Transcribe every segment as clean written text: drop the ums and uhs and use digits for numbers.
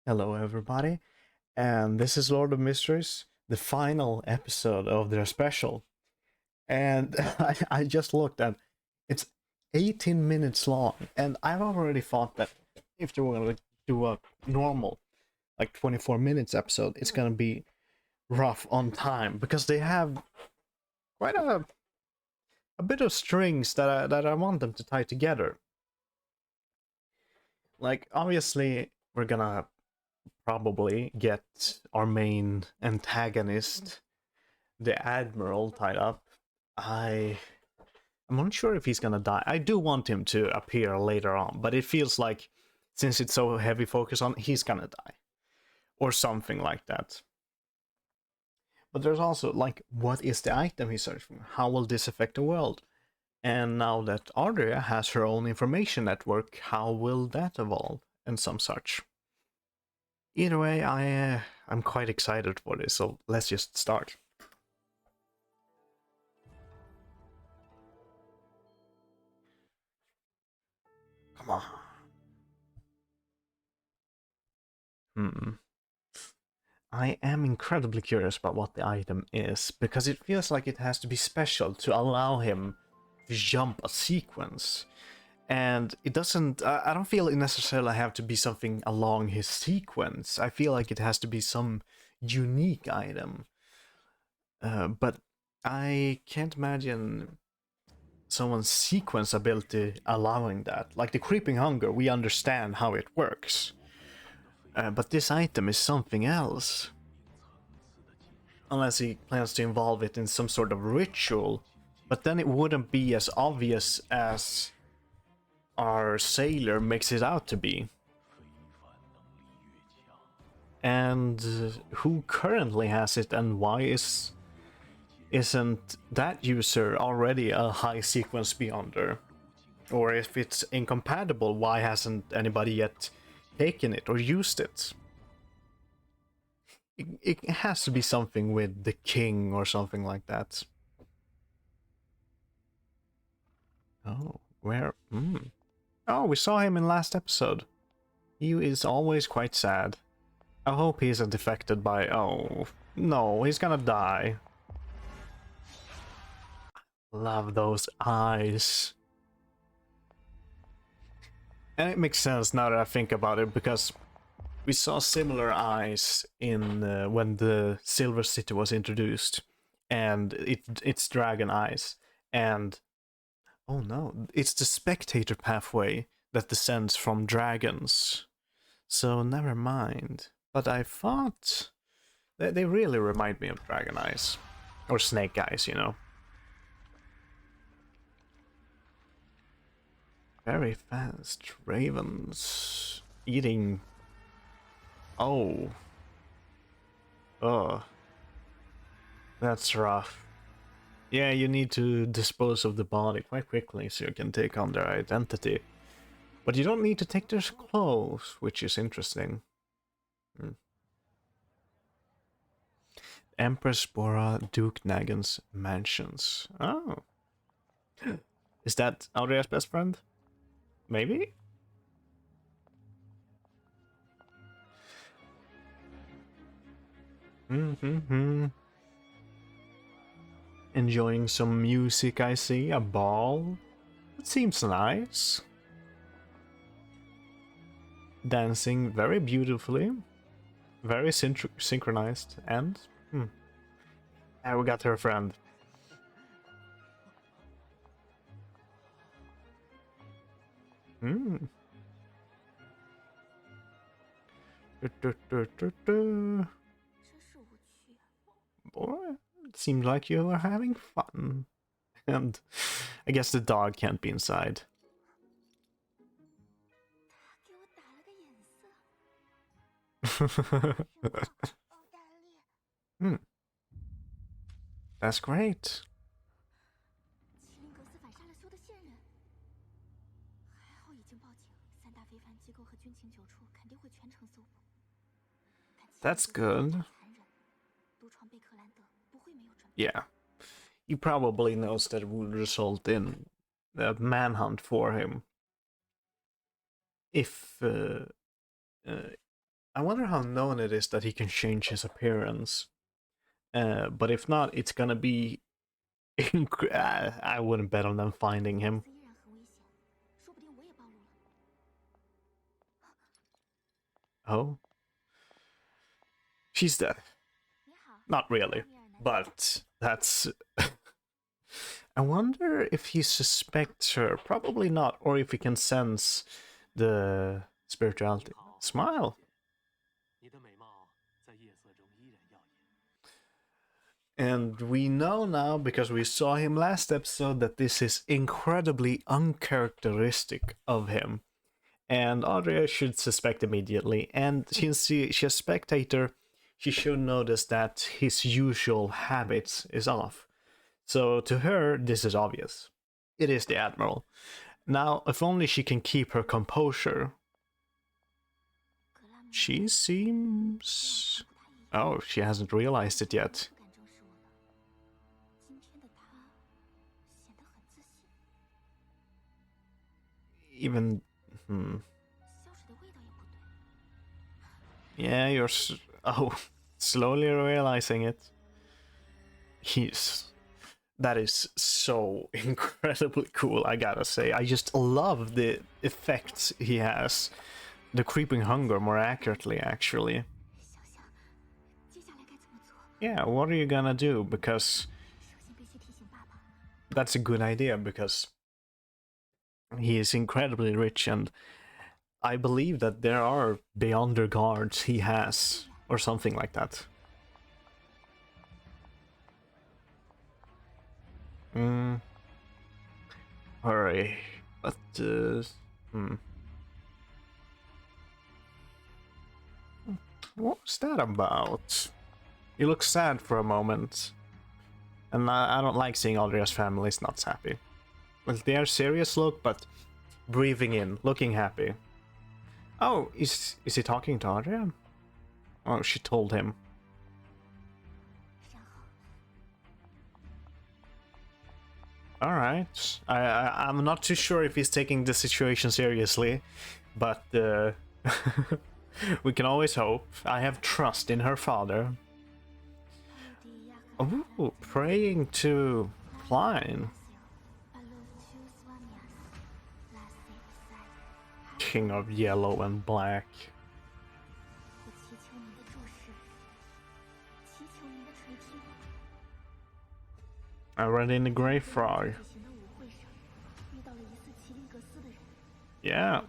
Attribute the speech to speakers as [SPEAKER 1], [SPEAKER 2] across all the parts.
[SPEAKER 1] Hello, everybody, and this is Lord of Mysteries, the final episode of their special. And I just looked and it's 18 minutes long, and I've already thought that if they were going to do a normal, like 24 minutes episode, it's going to be rough on time because they have quite a bit of strings that I want them to tie together. Like, obviously, we're gonna probably get our main antagonist, the Admiral, tied up. I'm unsure if he's gonna die. I do want him to appear later on, but it feels like since it's so heavy focus on, he's gonna die. Or something like that. But there's also, like, what is the item he's searching for? How will this affect the world? And now that Ardria has her own information network, how will that evolve? And some such. Either way, I'm quite excited for this, so let's just start. Come on. I am incredibly curious about what the item is, because it feels like it has to be special to allow him to jump a sequence. And it doesn't, I don't feel it necessarily have to be something along his sequence. I feel like it has to be some unique item. But I can't imagine someone's sequence ability allowing that. Like the Creeping Hunger, we understand how it works. But this item is something else. Unless he plans to involve it in some sort of ritual. But then it wouldn't be as obvious as our sailor makes it out to be. And who currently has it, and why isn't that user already a high sequence beyonder? Or if it's incompatible, why hasn't anybody yet taken it or used it? It has to be something with the king or something like that. Oh, where? Oh, we saw him in last episode. He is always quite sad. I hope he isn't affected by... Oh, no, he's gonna die. Love those eyes. And it makes sense now that I think about it, because we saw similar eyes in when the Silver City was introduced, and it's dragon eyes, and oh no, it's the spectator pathway that descends from dragons. So never mind. But I thought they really remind me of dragon eyes, or snake eyes, you know. Very fast ravens eating. Oh. Ugh. That's rough. Yeah, you need to dispose of the body quite quickly so you can take on their identity. But you don't need to take their clothes, which is interesting. Empress Bora Duke Nagan's mansions. Oh. Is that Audria's best friend? Maybe? Enjoying some music, I see. A ball. It seems nice. Dancing very beautifully. Very synchronized. And... yeah, we got her friend. Boy, it seems like you are having fun. And I guess the dog can't be inside. That's great. That's good. Yeah. He probably knows that it would result in a manhunt for him. If I wonder how known it is that he can change his appearance. But if not, it's gonna be... I wouldn't bet on them finding him. Oh? She's dead. Not really, but that's... I wonder if he suspects her. Probably not, or if he can sense the spirituality. Smile! And we know now, because we saw him last episode, that this is incredibly uncharacteristic of him. And Audrey should suspect immediately. And since she's a spectator, she should notice that his usual habits is off. So to her, this is obvious. It is the Admiral. Now, if only she can keep her composure. She seems... Oh, she hasn't realized it yet. Even... Yeah, you're... Oh, slowly realizing it. That is so incredibly cool, I gotta say. I just love the effects he has. The creeping hunger, more accurately, actually. Yeah, what are you gonna do? Because... That's a good idea, because... He is incredibly rich, and I believe that there are Beyonder guards he has, or something like that. Alright, but what was that about? He looks sad for a moment, and I don't like seeing Aldria's family's not happy. With their serious look, but breathing in, looking happy. Oh, is he talking to Aldria? Oh, she told him. Alright. I'm not too sure if he's taking the situation seriously, but we can always hope. I have trust in her father. Ooh, praying to Klein. King of yellow and black. I read in the Grey Frog. Yeah.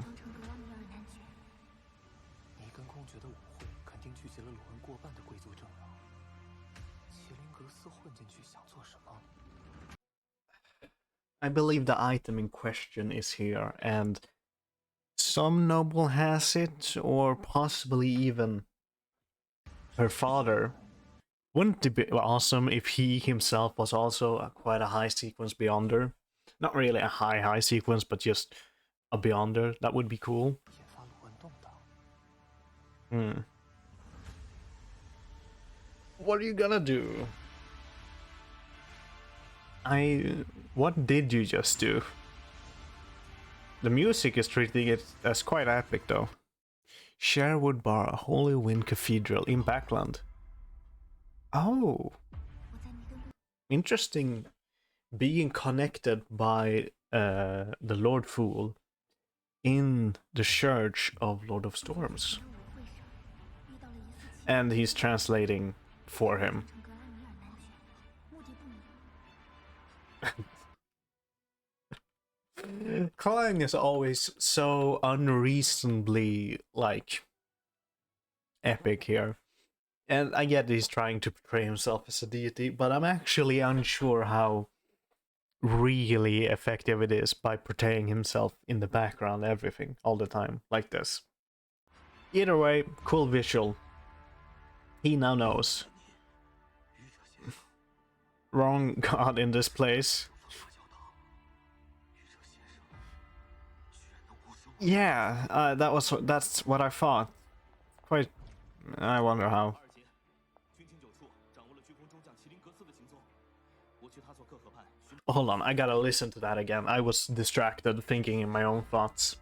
[SPEAKER 1] I believe the item in question is here, and some noble has it, or possibly even her father. Wouldn't it be awesome if he himself was also quite a high sequence Beyonder? Not really a high sequence, but just a Beyonder. That would be cool. What are you gonna do? What did you just do? The music is treating it as quite epic, though. Sherwood Bar, Holy Wind Cathedral in Backland. Oh, interesting. Being connected by the Lord Fool in the Church of Lord of Storms. And he's translating for him. Klein is always so unreasonably, like, epic here. And I get he's trying to portray himself as a deity, but I'm actually unsure how really effective it is by portraying himself in the background, everything, all the time, like this. Either way, cool visual. He now knows. Wrong god in this place. Yeah, that's what I thought. Quite... I wonder how. Hold on, I gotta listen to that again. I was distracted thinking in my own thoughts.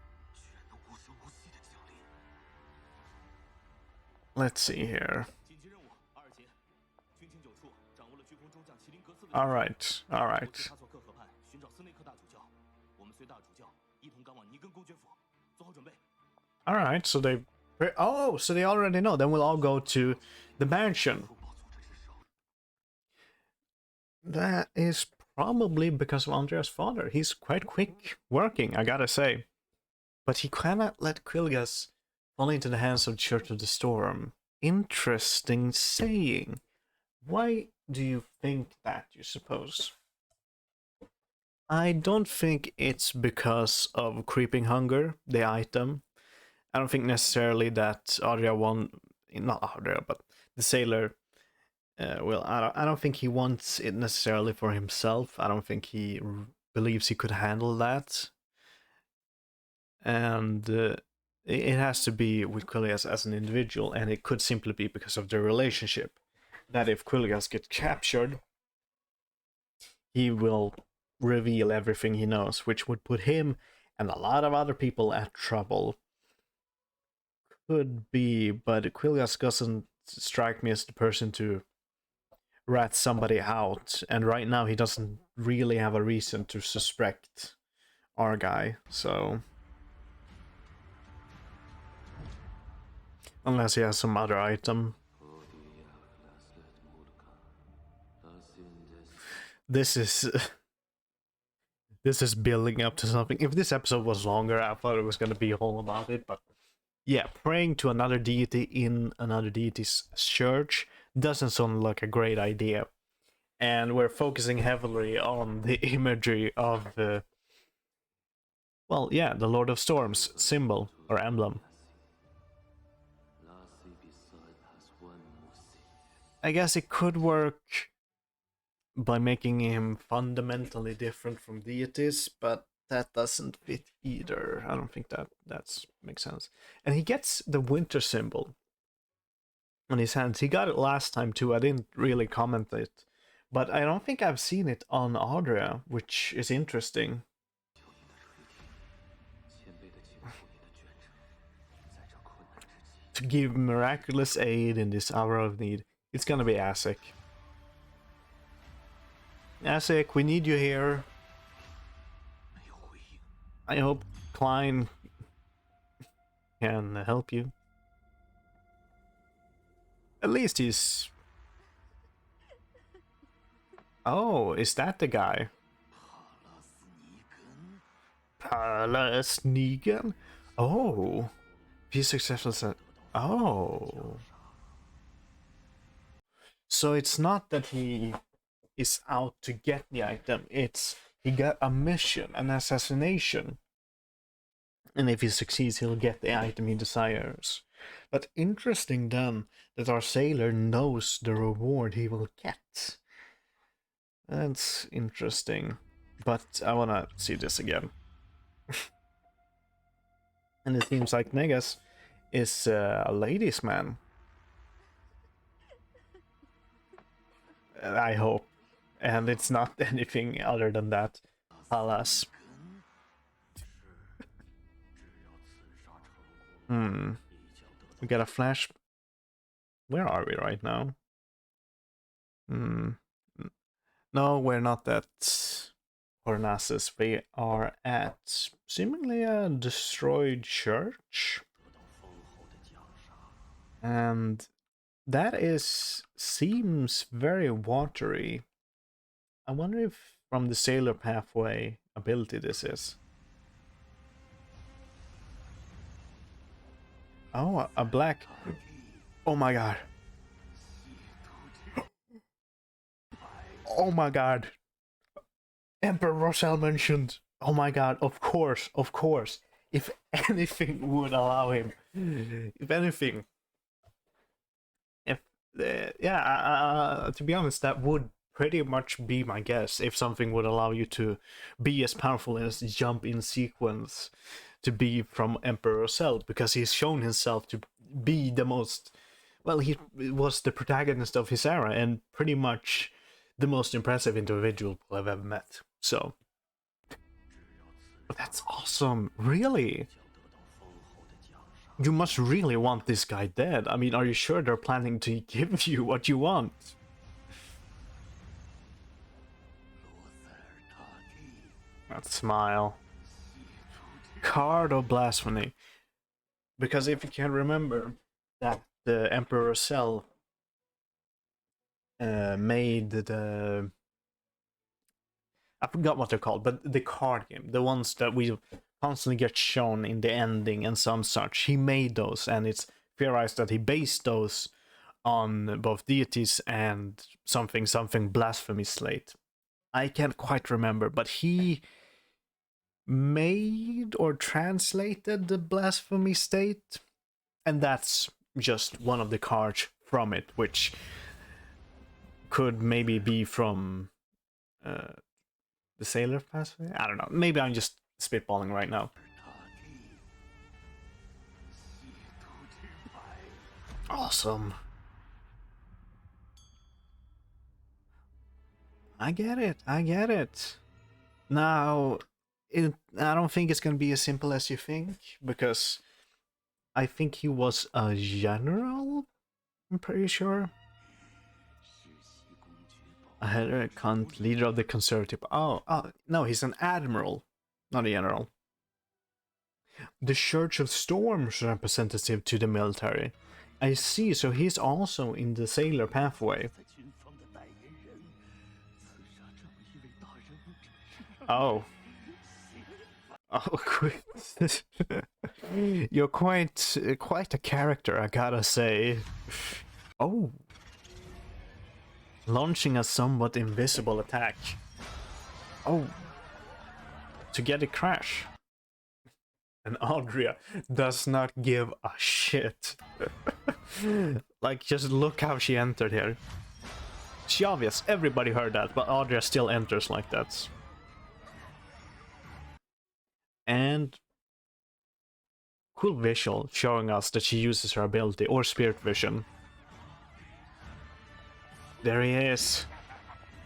[SPEAKER 1] let's see here. Alright, alright. Alright, so they... Oh, so they already know. Then we'll all go to the mansion. That is probably because of Andrea's father. He's quite quick working, I gotta say. But he cannot let Quilgas fall into the hands of the Church of the Storm. Interesting saying. Why do you think that, you suppose? I don't think it's because of Creeping Hunger, the item. I don't think necessarily that Adria not Adria, but the sailor, I don't think he wants it necessarily for himself. I don't think he believes he could handle that. And it has to be with Quilgas as an individual, and it could simply be because of their relationship. That if Quilgas gets captured, he will reveal everything he knows, which would put him and a lot of other people at trouble. Could be, but Quilgas doesn't strike me as the person to rat somebody out, and right now he doesn't really have a reason to suspect our guy, so... Unless he has some other item. This is... this is building up to something. If this episode was longer, I thought it was going to be all about it, but... Yeah, praying to another deity in another deity's church doesn't sound like a great idea. And we're focusing heavily on the imagery of the... Well, yeah, the Lord of Storms symbol, or emblem. I guess it could work by making him fundamentally different from deities, but that doesn't fit either. I don't think that makes sense. And he gets the winter symbol on his hands. He got it last time too. I didn't really comment it, but I don't think I've seen it on Adria, which is interesting. To give miraculous aid in this hour of need. It's gonna be Asik. Asik, we need you here. I hope Klein can help you. At least he's... Oh, is that the guy? Palasnigan? Oh. Be successful. Oh. So it's not that he is out to get the item, it's he got a mission, an assassination. And if he succeeds, he'll get the item he desires. But interesting then that our sailor knows the reward he will get. That's interesting. But I wanna see this again. And it seems like Negas is a ladies' man. I hope. And it's not anything other than that. Alas. We got a flash. Where are we right now? No, we're not at Hornaces. We are at seemingly a destroyed church. And that seems very watery. I wonder if from the sailor pathway ability this is. Oh, a black... Oh my god. Oh my god. Emperor Rochelle mentioned. Oh my god, of course, of course. If anything would allow him. If anything. If, yeah, to be honest, that would pretty much be my guess. If something would allow you to be as powerful as jump in sequence to be from Emperor Rochelle, because he's shown himself to be the most... Well, he was the protagonist of his era and pretty much the most impressive individual I've ever met. So, that's awesome. Really? You must really want this guy dead. I mean, are you sure they're planning to give you what you want? That smile. Card of blasphemy. Because if you can remember that the Emperor Cell made the... I forgot what they're called, but the card game, the ones that we constantly get shown in the ending and some such, he made those, and it's theorized that he based those on both deities and something blasphemy slate. I can't quite remember, but he made or translated the blasphemy state, and that's just one of the cards from it, which could maybe be from the Sailor Pathway? I don't know. Maybe I'm just spitballing right now. Awesome. I get it. I get it. Now, I don't think it's gonna be as simple as you think, because I think he was a general. I'm pretty sure. A header cunt, leader of the conservative. Oh, no, he's an admiral, not a general. The Church of Storm's representative to the military. I see, so he's also in the Sailor Pathway. Oh. Oh, you're quite a character, I gotta say. Oh. Launching a somewhat invisible attack. Oh. To get a crash. And Audria does not give a shit. Like, just look how she entered here. She obvious, everybody heard that, but Audria still enters like that. And cool visual showing us that she uses her ability, or spirit vision. There he is,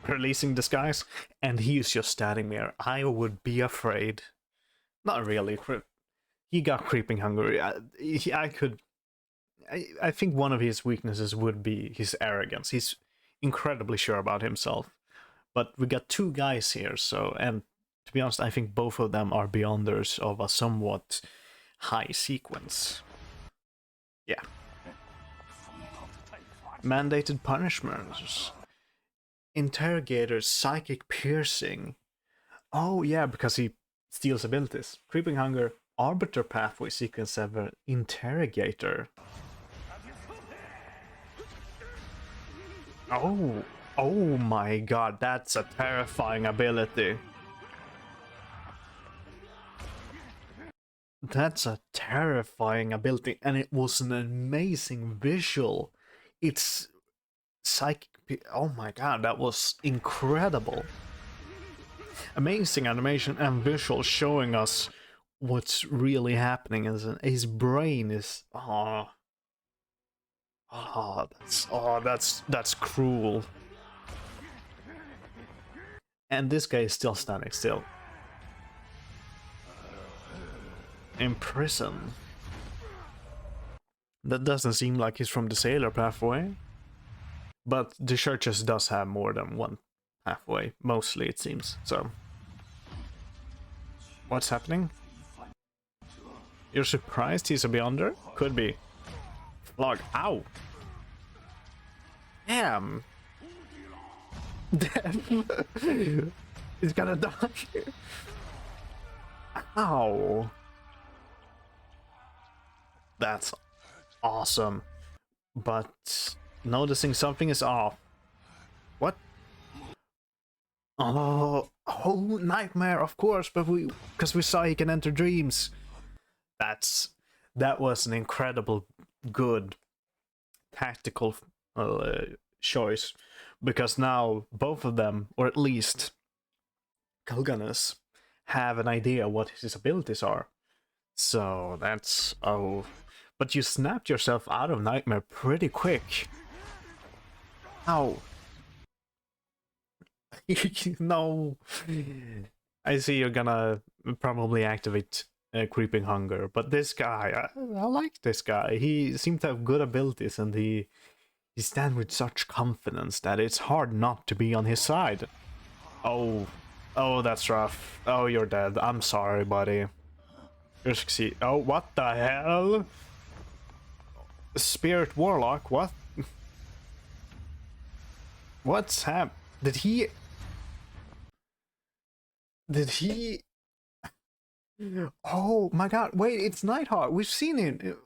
[SPEAKER 1] releasing disguise, and he's just standing there. I would be afraid. Not really. He got creeping hungry. I think one of his weaknesses would be his arrogance. He's incredibly sure about himself. But we got two guys here, so, and to be honest, I think both of them are beyonders of a somewhat high sequence. Yeah. Mandated punishments. Interrogator's psychic piercing. Oh yeah, because he steals abilities. Creeping Hunger, Arbiter Pathway, Sequence 7, Interrogator. Oh my god, that's a terrifying ability. That's a terrifying ability, and it was an amazing visual. It's psychic. Oh my god, that was incredible. Amazing animation and visual showing us what's really happening. His brain is that's cruel. And this guy is still standing still. In prison. That doesn't seem like he's from the Sailor Pathway. But the churches does have more than one pathway, mostly it seems, so. What's happening? You're surprised he's a Beyonder? Could be. Log, ow! Damn! Damn! He's gonna die! Ow! That's awesome. But noticing something is off. What? Oh, nightmare, of course, but because we saw he can enter dreams. That was an incredible good tactical choice, because now both of them, or at least Kalganis, have an idea what his abilities are. So that's but you snapped yourself out of nightmare pretty quick. Ow. No. I see you're gonna probably activate Creeping Hunger. But this guy, I like this guy. He seemed to have good abilities, and he stands with such confidence that it's hard not to be on his side. Oh, oh, that's rough. Oh, you're dead. I'm sorry, buddy. You're succeed. Oh, what the hell? Spirit Warlock, what? What's happened? Did he... Did he... Oh my god, wait, it's Nighthawk. We've seen it.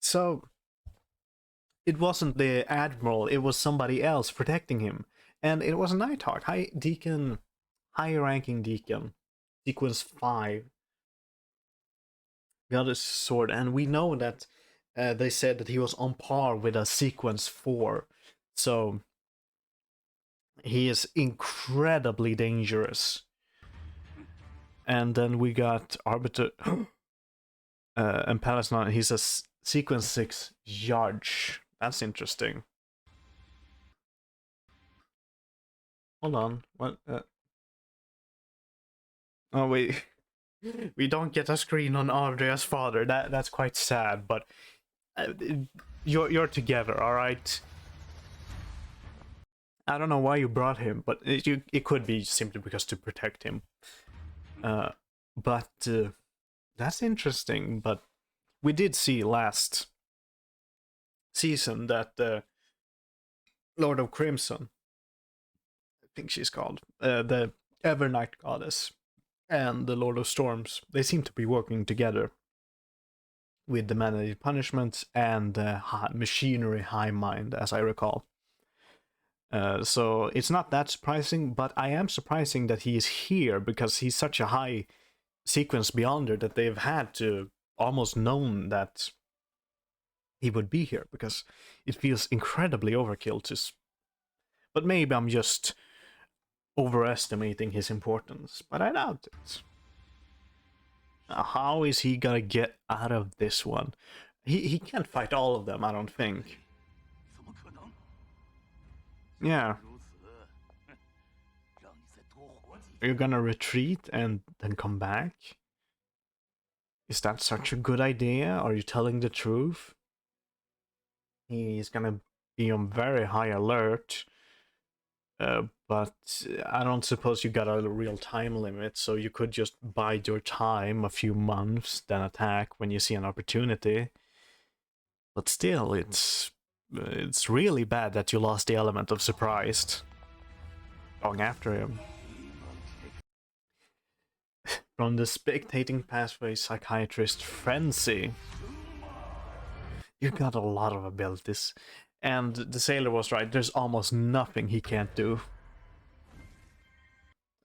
[SPEAKER 1] So, it wasn't the Admiral, it was somebody else protecting him. And it was Nighthawk, high Deacon, high ranking Deacon. Sequence 5. Got his sword, and we know that they said that he was on par with a Sequence 4. So, he is incredibly dangerous. And then we got Arbiter and Palestine. He's a Sequence 6 Judge. That's interesting. Hold on. What? Oh, wait. We don't get a screen on Andrea's father. That's quite sad, but you're together, all right? I don't know why you brought him, but it could be simply because to protect him. But that's interesting. But we did see last season that Lord of Crimson, I think she's called, the Evernight Goddess, and the Lord of Storms, they seem to be working together with the Managed Punishments and Machinery High Mind, as I recall. So it's not that surprising, but I am surprising that he is here because he's such a high sequence beyonder that they've had to almost known that he would be here because it feels incredibly overkill to. But maybe I'm just overestimating his importance, but I doubt it. How is he gonna get out of this one? He can't fight all of them, I don't think. Yeah. Are you gonna retreat and then come back? Is that such a good idea? Are you telling the truth? He's gonna be on very high alert. But I don't suppose you got a real time limit, so you could just bide your time a few months, then attack when you see an opportunity. But still, it's really bad that you lost the element of surprise. Going after him. From the spectating pathway psychiatrist Frenzy. You got a lot of abilities. And the sailor was right, there's almost nothing he can't do.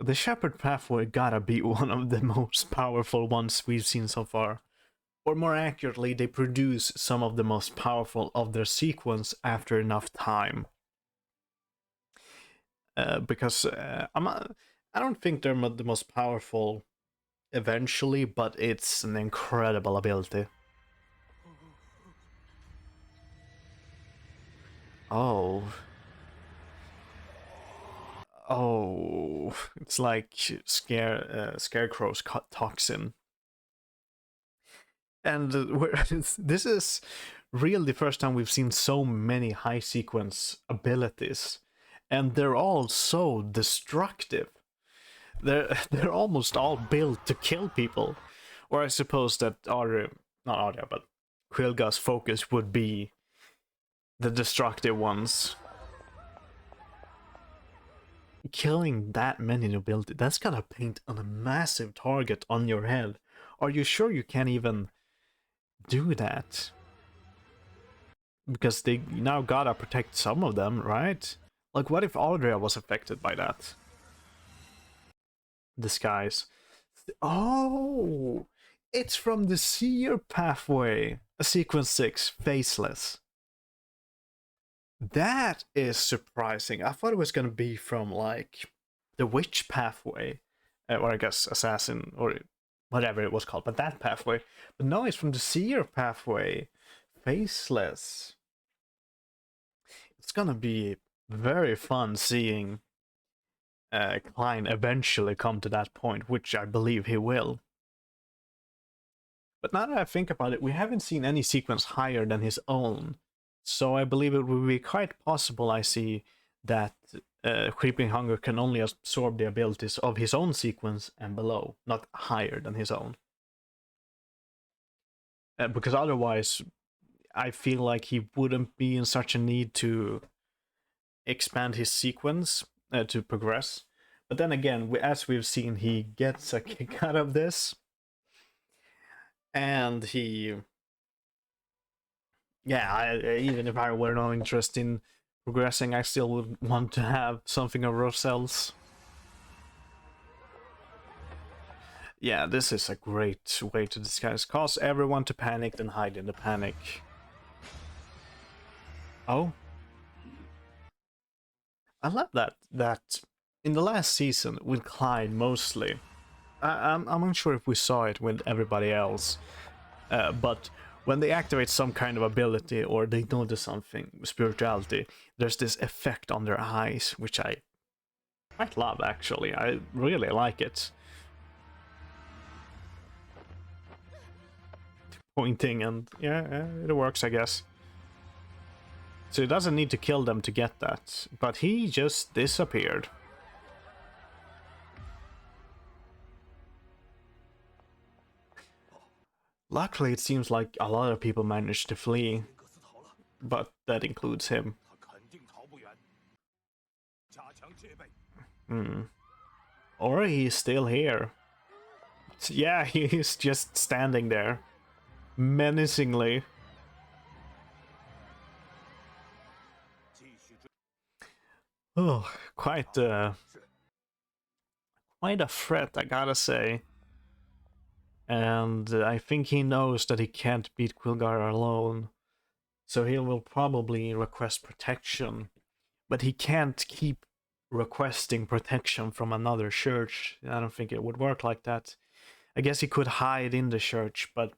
[SPEAKER 1] The Shepherd pathway gotta be one of the most powerful ones we've seen so far. Or more accurately, they produce some of the most powerful of their sequence after enough time. Because I don't think they're the most powerful eventually, but it's an incredible ability. Oh. Oh, it's like Scarecrow's toxin. And this is really the first time we've seen so many high sequence abilities. And they're all so destructive. They're almost all built to kill people. Or I suppose that not Arya, but Quilga's focus would be the destructive ones. Killing that many nobility, that's gonna paint on a massive target on your head. Are you sure you can't even do that? Because they now gotta protect some of them, right? Like, what if Aldria was affected by that? Disguise. Oh! It's from the Seer pathway! A sequence 6, Faceless. That is surprising. I thought it was gonna be from, like, the Witch pathway. Or I guess Assassin, or whatever it was called, but that pathway. But no, it's from the Seer pathway. Faceless. It's gonna be very fun seeing Klein eventually come to that point, which I believe he will. But now that I think about it, we haven't seen any sequence higher than his own. So I believe it would be quite possible, I see, that Creeping Hunger can only absorb the abilities of his own sequence and below, not higher than his own. Because otherwise, I feel like he wouldn't be in such a need to expand his sequence to progress. But then again, as we've seen, he gets a kick out of this. And he... Yeah, even if I were not interested in progressing, I still would want to have something of Roselle's. Yeah, this is a great way to disguise. Cause everyone to panic, then hide in the panic. Oh? I love that in the last season, with Klein mostly, I'm unsure if we saw it with everybody else, but when they activate some kind of ability or they notice something, spirituality, there's this effect on their eyes, which I quite love actually. I really like it. Pointing and yeah, it works, I guess. So he doesn't need to kill them to get that, but he just disappeared. Luckily, it seems like a lot of people managed to flee, but that includes him. Or he's still here. Yeah, he's just standing there, menacingly. Oh, quite a threat, I gotta say. And I think he knows that he can't beat Quilgar alone, so he will probably request protection. But he can't keep requesting protection from another church. I don't think it would work like that. I guess he could hide in the church, but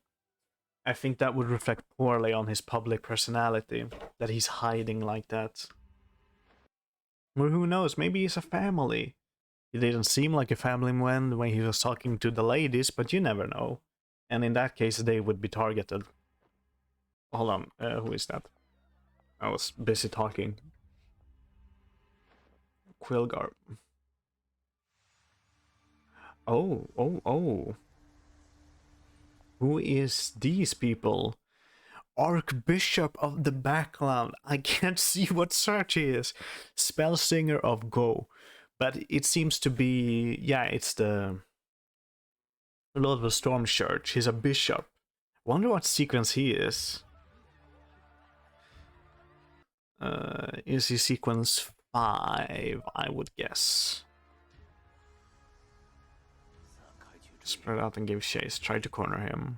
[SPEAKER 1] I think that would reflect poorly on his public personality, that he's hiding like that. Or who knows, maybe he's a family. He didn't seem like a family man when he was talking to the ladies, but you never know. And in that case, they would be targeted. Hold on, who is that? I was busy talking. Quilgar. Oh. Who is these people? Archbishop of the Background. I can't see what search he is. Spellsinger of Go. But it seems to be... Yeah, it's the Lord of the Storm Church. He's a bishop. Wonder what sequence he is. Is he sequence 5, I would guess. Spread out and give chase. Try to corner him.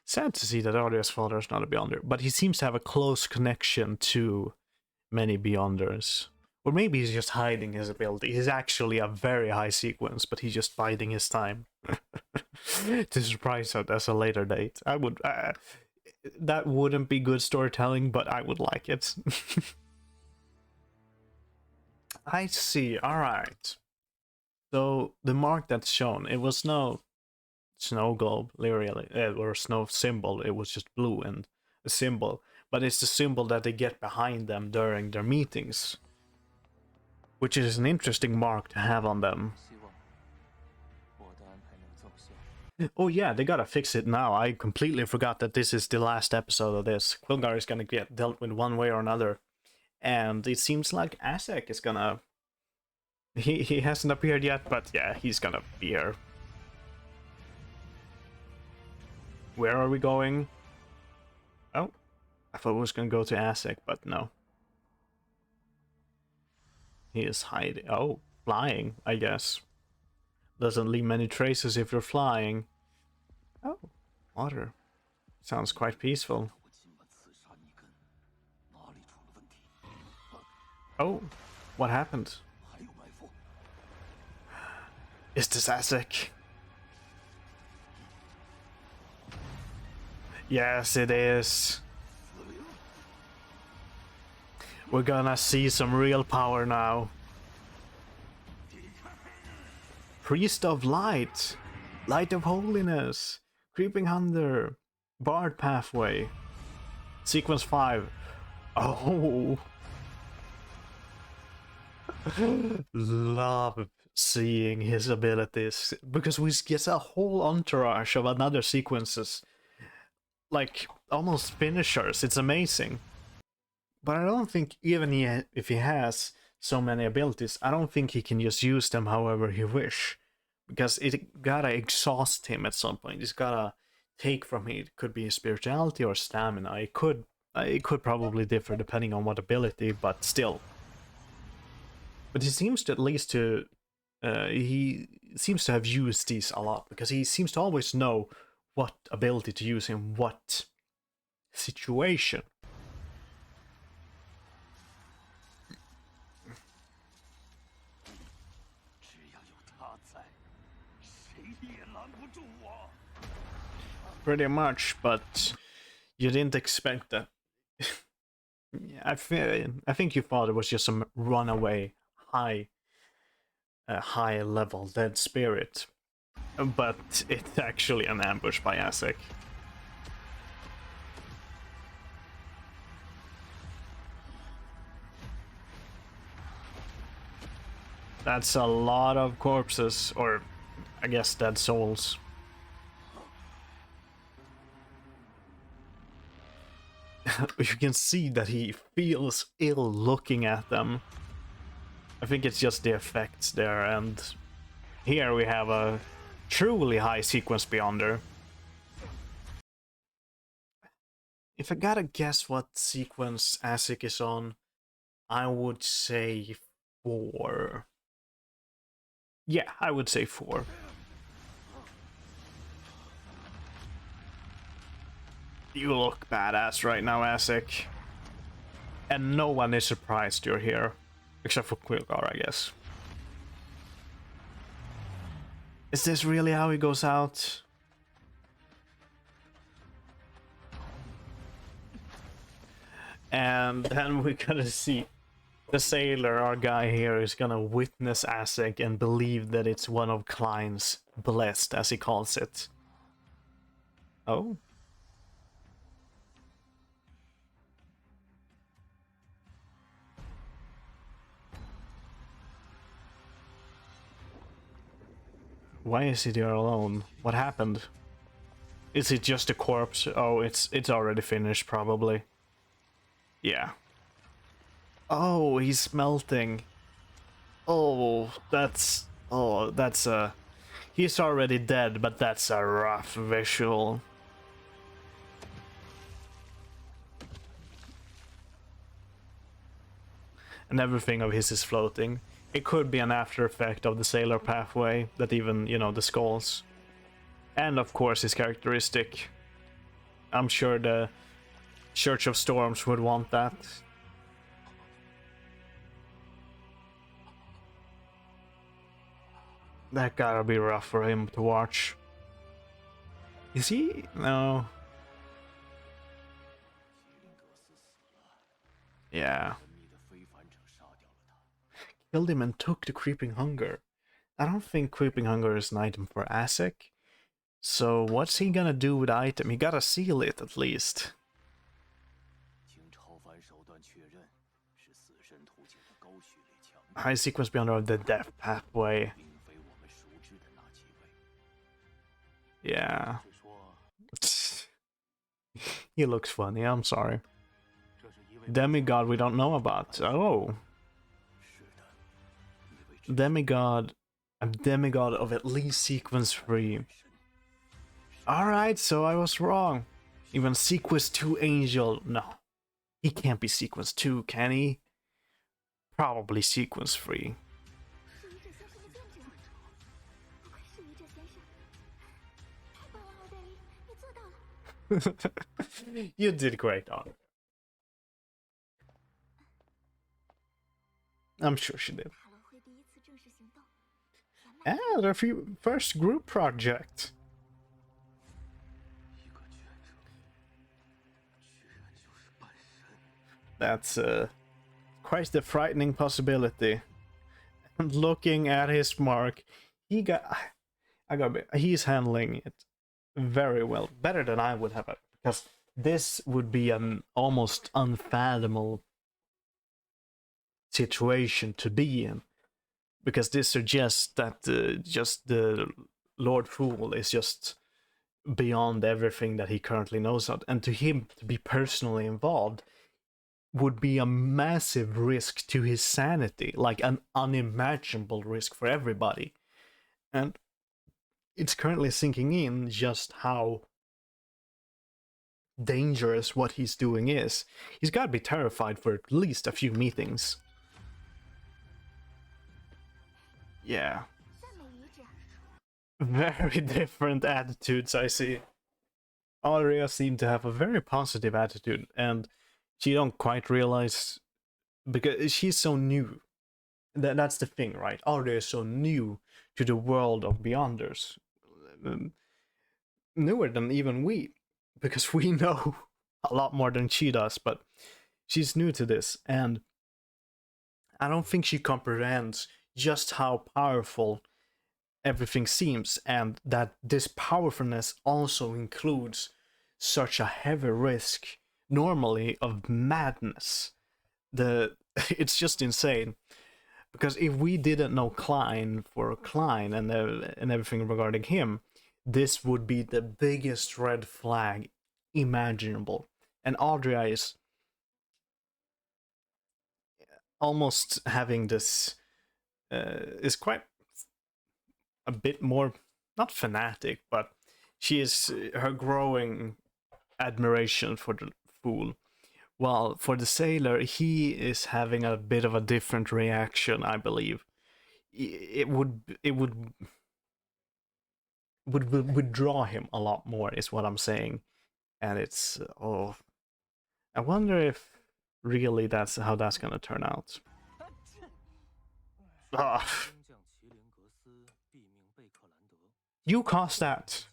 [SPEAKER 1] Sad to see that Arya's father is not a Beyonder, but he seems to have a close connection to many Beyonders. Or maybe he's just hiding his ability. He's actually a very high sequence, but he's just biding his time. To surprise us at a later date. I would... that wouldn't be good storytelling, but I would like it. I see, alright. So, the mark that's shown, it was no snow globe, literally, or snow symbol, it was just blue and a symbol. But it's the symbol that they get behind them during their meetings. Which is an interesting mark to have on them. Oh yeah, they gotta fix it now. I completely forgot that this is the last episode of this. Quilgar is gonna get dealt with one way or another. And it seems like Azek is gonna... He hasn't appeared yet, but yeah, he's gonna be here. Where are we going? Oh, I thought we was gonna go to Azek, but no. He is hiding. Oh, flying, I guess. Doesn't leave many traces if you're flying. Oh, water. Sounds quite peaceful. Oh, what happened? Is this Azek? Yes, it is. We're gonna see some real power now. Priest of Light, Light of Holiness, Creeping Hunter, Bard Pathway, Sequence 5. Oh, love seeing his abilities because we get a whole entourage of another sequences, like almost finishers. It's amazing. But I don't think even if he has so many abilities, I don't think he can just use them however he wish, because it gotta exhaust him at some point. It's gotta take from him. It could be spirituality or stamina. It could probably differ depending on what ability, but still. But he seems to at least to he seems to have used these a lot, because he seems to always know what ability to use in what situation. Pretty much, but you didn't expect that. I think you thought it was just some runaway high level dead spirit, but it's actually an ambush by Asik. That's a lot of corpses, or I guess dead souls. You can see that he feels ill looking at them. I think it's just the effects there, and here we have a truly high sequence beyonder. If I gotta guess what sequence Asik is on, I would say 4. Yeah, I would say 4. You look badass right now, Asik. And no one is surprised you're here. Except for Quilgar, I guess. Is this really how he goes out? And then we're gonna see the sailor, our guy here, is gonna witness Asik and believe that it's one of Klein's blessed, as he calls it. Oh? Why is he there alone? What happened? Is it just a corpse? Oh, it's already finished, probably. Yeah. Oh, he's melting. Oh, that's a... He's already dead, but that's a rough visual. And everything of his is floating. It could be an after effect of the sailor pathway, that even, you know, the skulls. And of course his characteristic. I'm sure the Church of Storms would want that. That gotta be rough for him to watch. Is he? No. Yeah. Killed him and took the Creeping Hunger. I don't think Creeping Hunger is an item for Asik. So what's he gonna do with the item? He gotta seal it at least. High sequence beyond of the death pathway. Yeah. He looks funny, I'm sorry. Demigod we don't know about. Oh. Demigod. A demigod of at least sequence 3. Alright, so I was wrong. Even sequence 2 angel. No. He can't be sequence 2, can he? Probably sequence 3. You did great on it. I'm sure she did. Ah, their first group project. That's quite the frightening possibility. And looking at his mark, he's handling it very well, better than I would have, because this would be an almost unfathomable situation to be in, because this suggests that just the Lord Fool is just beyond everything that he currently knows of, and to him to be personally involved would be a massive risk to his sanity, like an unimaginable risk for everybody. And it's currently sinking in just how dangerous what he's doing is. He's got to be terrified for at least a few meetings. Yeah. Very different attitudes, I see. Aria seemed to have a very positive attitude, and she don't quite realize, because she's so new. That's the thing, right? Aria is so new to the world of Beyonders. Newer than even we, because we know a lot more than she does, but she's new to this, and I don't think she comprehends just how powerful everything seems, and that this powerfulness also includes such a heavy risk normally of madness. It's just insane, because if we didn't know Klein for Klein and everything regarding him, this would be the biggest red flag imaginable. And Adria is almost having this is quite a bit more, not fanatic, but she is her growing admiration for the Fool. While for the Sailor, he is having a bit of a different reaction, I believe. It would withdraw him a lot more, is what I'm saying. And it's I wonder if really that's how that's gonna turn out. Ah, you caused that.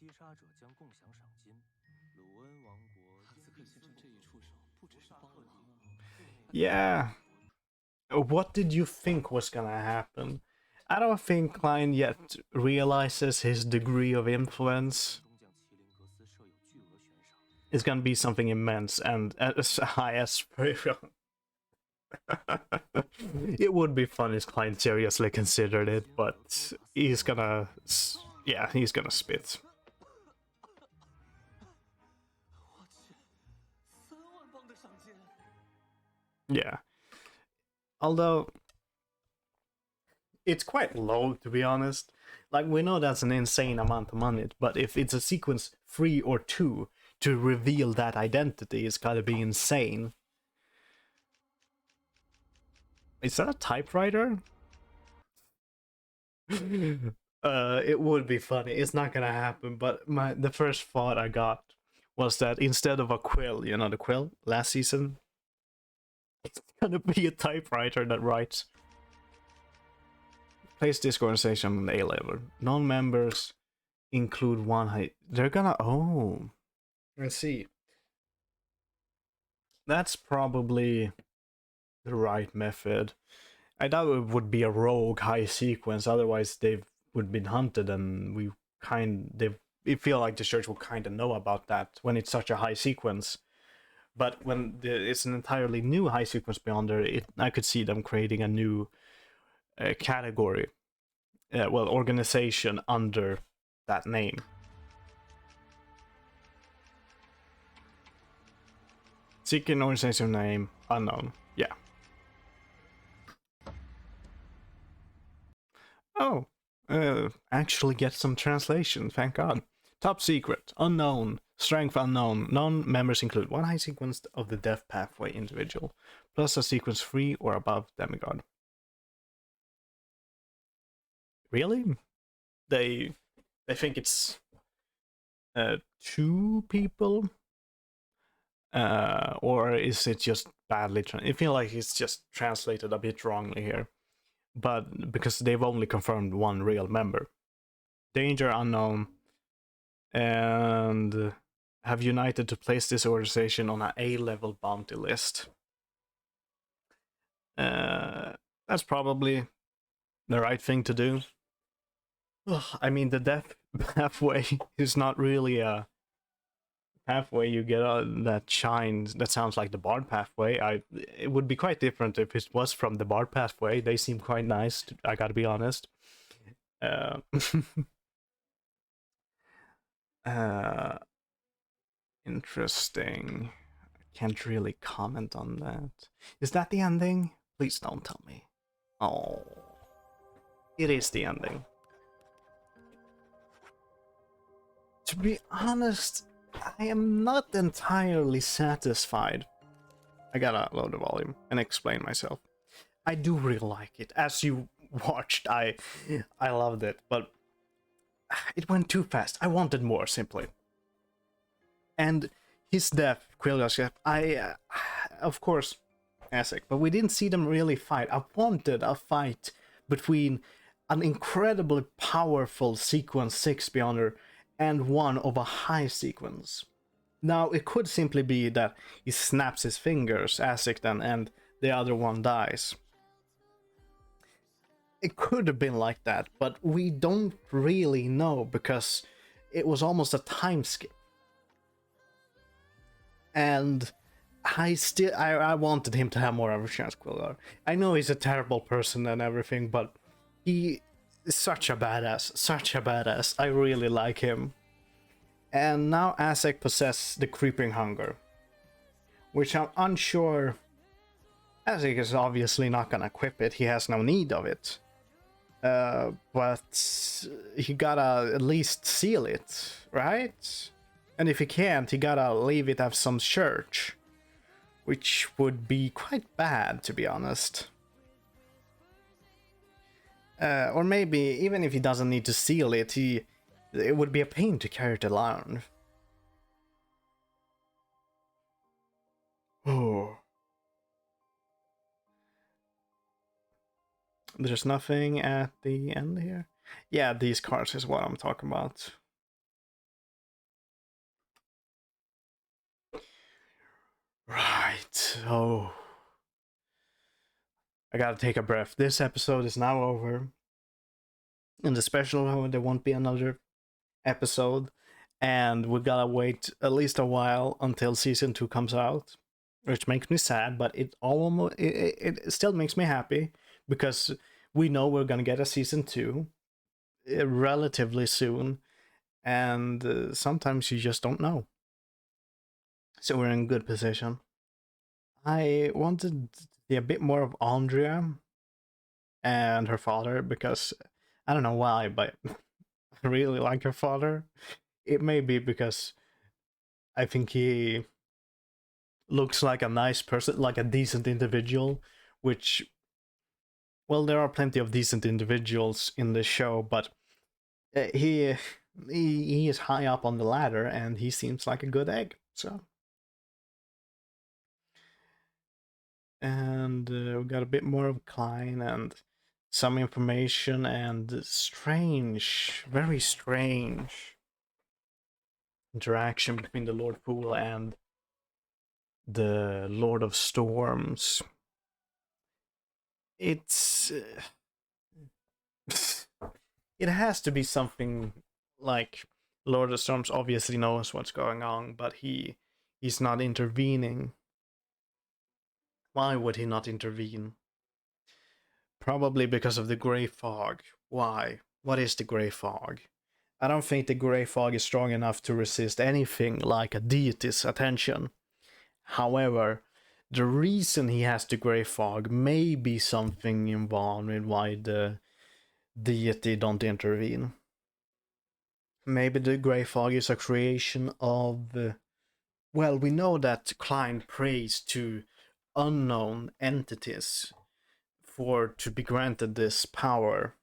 [SPEAKER 1] Yeah. What did you think was gonna happen? I don't think Klein yet realizes his degree of influence. It's gonna be something immense and as high as it would be fun if Klein seriously considered it, but he's gonna spit. Yeah. Although it's quite low, to be honest. Like, we know that's an insane amount of money, but if it's a sequence 3 or 2 to reveal that identity, it's gotta be insane. Is that a typewriter? It would be funny. It's not gonna happen, but the first thought I got was that instead of a quill, you know, the quill last season, it's gonna be a typewriter that writes. Place this organization on the A level. Non-members include one height. They're gonna. Oh, let's see. That's probably the right method. I doubt it would be a rogue high sequence. Otherwise, they would been hunted, and they feel like the church will kind of know about that when it's such a high sequence. But when it's an entirely new high sequence Beyonder, I could see them creating a new category, organization under that name. Seeking organization name unknown. Yeah. Oh, actually get some translation. Thank God. Top secret, unknown, strength unknown. Non-members include one high sequence of the death pathway individual, plus a sequence 3 or above demigod. Really? They think it's 2 people, or is it just badly I feel like it's just translated a bit wrongly here, but because they've only confirmed 1 real member. Danger unknown, and have united to place this organization on an A-level bounty list. That's probably the right thing to do. Ugh, I mean, the death pathway is not really a pathway you get that shines. That sounds like the bard pathway. It would be quite different if it was from the bard pathway. They seem quite nice. I gotta be honest. Uh, uh, interesting. Can't really comment on that. Is that the ending? Please don't tell me. Oh, it is the ending. To be honest, I am not entirely satisfied. I gotta lower the volume and explain myself. I do really like it. As you watched, I loved it, but it went too fast. I wanted more, simply. And his death, Quillia's death, of course, Azek, but we didn't see them really fight. I wanted a fight between an incredibly powerful sequence 6 Beyonder and one of a high sequence. Now, it could simply be that he snaps his fingers, Azek then, and the other one dies. It could have been like that, but we don't really know because it was almost a time skip. And I wanted him to have more of a chance, Quillar. I know he's a terrible person and everything, but he is such a badass, such a badass. I really like him. And now Azek possesses the creeping hunger, which I'm unsure. Azek is obviously not gonna equip it, he has no need of it. But he gotta at least seal it, right? And if he can't, he gotta leave it at some church, which would be quite bad, to be honest. Or maybe, even if he doesn't need to seal it, it would be a pain to carry it alone. Oh. There's nothing at the end here? Yeah, these cards is what I'm talking about. Right, oh. I gotta take a breath. This episode is now over. In the special, there won't be another episode. And we gotta wait at least a while until season 2 comes out. Which makes me sad, but it still makes me happy. Because we know we're gonna get a season 2 relatively soon. And sometimes you just don't know. So we're in good position. I wanted to see a bit more of Andrea and her father because I don't know why, but I really like her father. It may be because I think he looks like a nice person, like a decent individual, which, well, there are plenty of decent individuals in the show, but he is high up on the ladder and he seems like a good egg. So, and we got a bit more of Klein and some information and strange, very strange interaction between the Lord Fool and the Lord of Storms. It's it has to be something like Lord of Storms obviously knows what's going on, but he's not intervening. Why would he not intervene? Probably because of the Grey Fog. Why? What is the Grey Fog? I don't think the Grey Fog is strong enough to resist anything like a deity's attention. However, the reason he has the Grey Fog may be something involved in why the deity don't intervene. Maybe the Grey Fog is a creation of... well, we know that Klein prays to unknown entities for to be granted this power,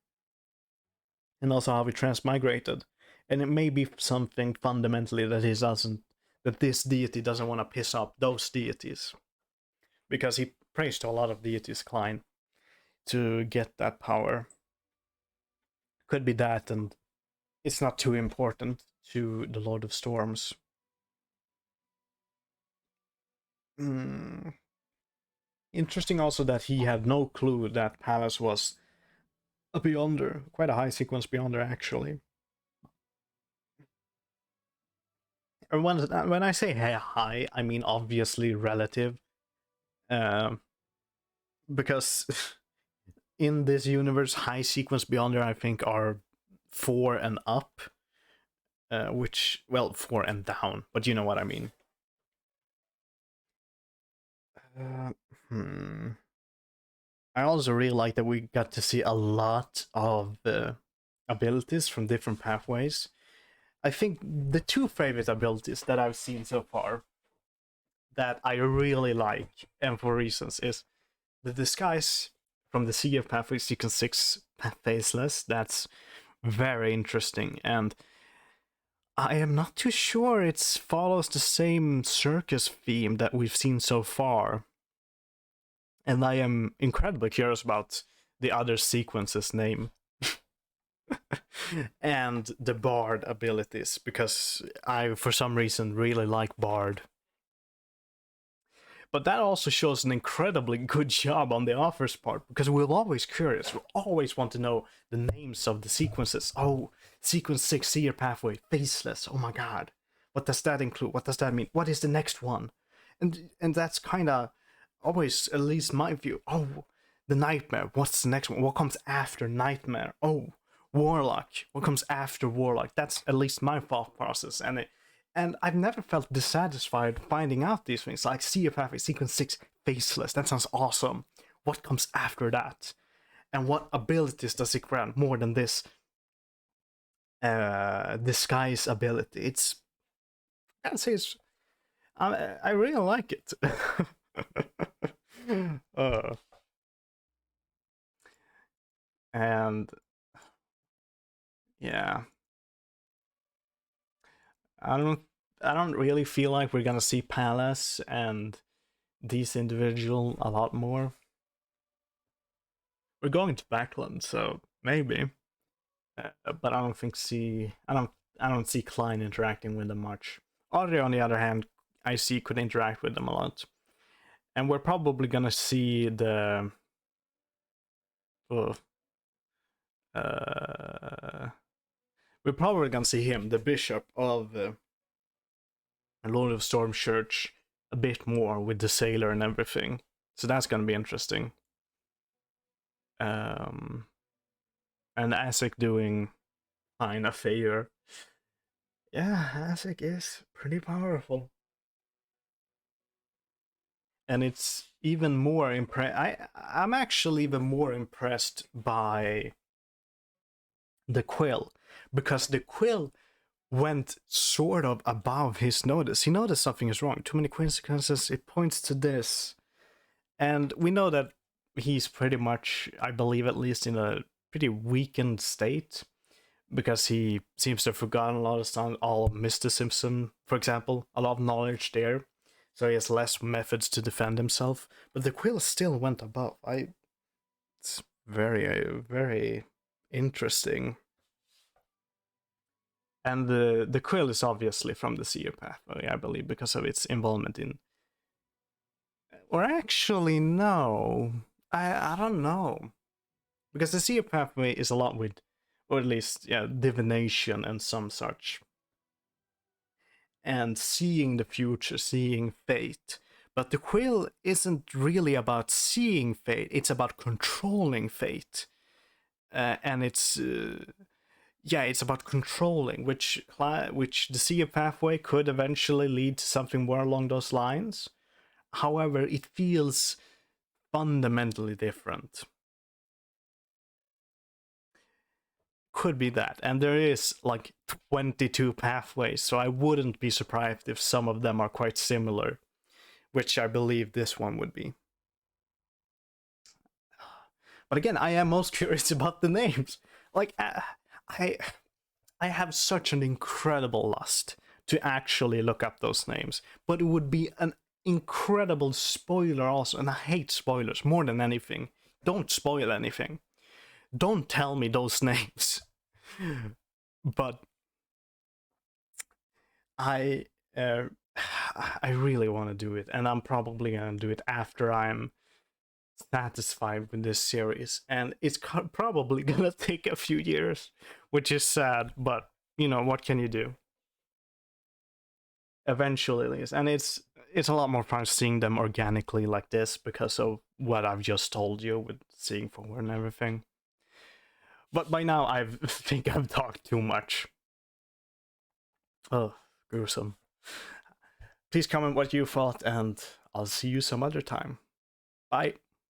[SPEAKER 1] and also how he transmigrated. And it may be something fundamentally that he doesn't, that this deity doesn't want to piss off those deities, because he prays to a lot of deities, Klein, to get that power. Could be that, and it's not too important to the Lord of Storms. Interesting also that he had no clue that Palace was a Beyonder, quite a high sequence Beyonder actually. And when I say high, I mean obviously relative, um, because in this universe, high sequence Beyonder I think are 4 and up, which, well, 4 and down, but you know what I mean. Uh, hmm. I also really like that we got to see a lot of abilities from different pathways. I think the two favorite abilities that I've seen so far that I really like, and for reasons, is the disguise from the Sea of Pathway Sequence 6 Faceless. That's very interesting, and I am not too sure it follows the same circus theme that we've seen so far. And I am incredibly curious about the other sequence's name. And the Bard abilities, because I, for some reason, really like Bard. But that also shows an incredibly good job on the author's part, because we're always curious. We always want to know the names of the sequences. Oh, sequence 6, Seer Pathway, Faceless. Oh my god. What does that include? What does that mean? What is the next one? And that's kind of always, at least my view. Oh, the Nightmare. What's the next one? What comes after Nightmare? Oh, Warlock. What comes after Warlock? That's at least my thought process. And I've never felt dissatisfied finding out these things. Like Sea of Pathway, Sequence 6, Faceless. That sounds awesome. What comes after that? And what abilities does it grant more than this disguise ability? I'd say I really like it. uh, and yeah, I don't I don't really feel like we're gonna see Palace and these individual a lot more. We're going to Backland, so maybe. But I don't see Klein interacting with them much. Audrey, on the other hand, I see could interact with them a lot, and we're probably gonna see the uh, uh we're probably gonna see him, the bishop of Lord of Storm Church, a bit more with the sailor and everything. So that's gonna be interesting. Um, and Asik doing kind of favor. Yeah, Asik is pretty powerful. And it's even more I'm actually even more impressed by the quill, because the quill went sort of above his notice. He noticed something is wrong. Too many coincidences. It points to this, and we know that he's pretty much, I believe, at least in a pretty weakened state, because he seems to have forgotten a lot of stuff, all of mysticism, for example, a lot of knowledge there. So he has less methods to defend himself. But the quill still went above. It's very interesting. And the quill is obviously from the Seer pathway, I believe, because of its involvement in. Or actually, no. I don't know. Because the Seer pathway is a lot with, or at least, yeah, divination and some such. And seeing the future, seeing fate. But the quill isn't really about seeing fate, it's about controlling fate. And it's about controlling, which the Sea of Pathway could eventually lead to something more along those lines. However, it feels fundamentally different. Could be that, and there is like 22 pathways, so I wouldn't be surprised if some of them are quite similar, which I believe this one would be. But again, I am most curious about the names. Like, I I have such an incredible lust to actually look up those names, but it would be an incredible spoiler also, and I hate spoilers more than anything. Don't spoil anything. Don't tell me those names. But I uh, I really want to do it, and I'm probably gonna do it after I'm satisfied with this series, and it's probably gonna take a few years, which is sad, but you know, what can you do? Eventually, and it's a lot more fun seeing them organically like this because of what I've just told you with seeing forward and everything. But by now, I think I've talked too much. Oh, gruesome. Please comment what you thought, and I'll see you some other time. Bye.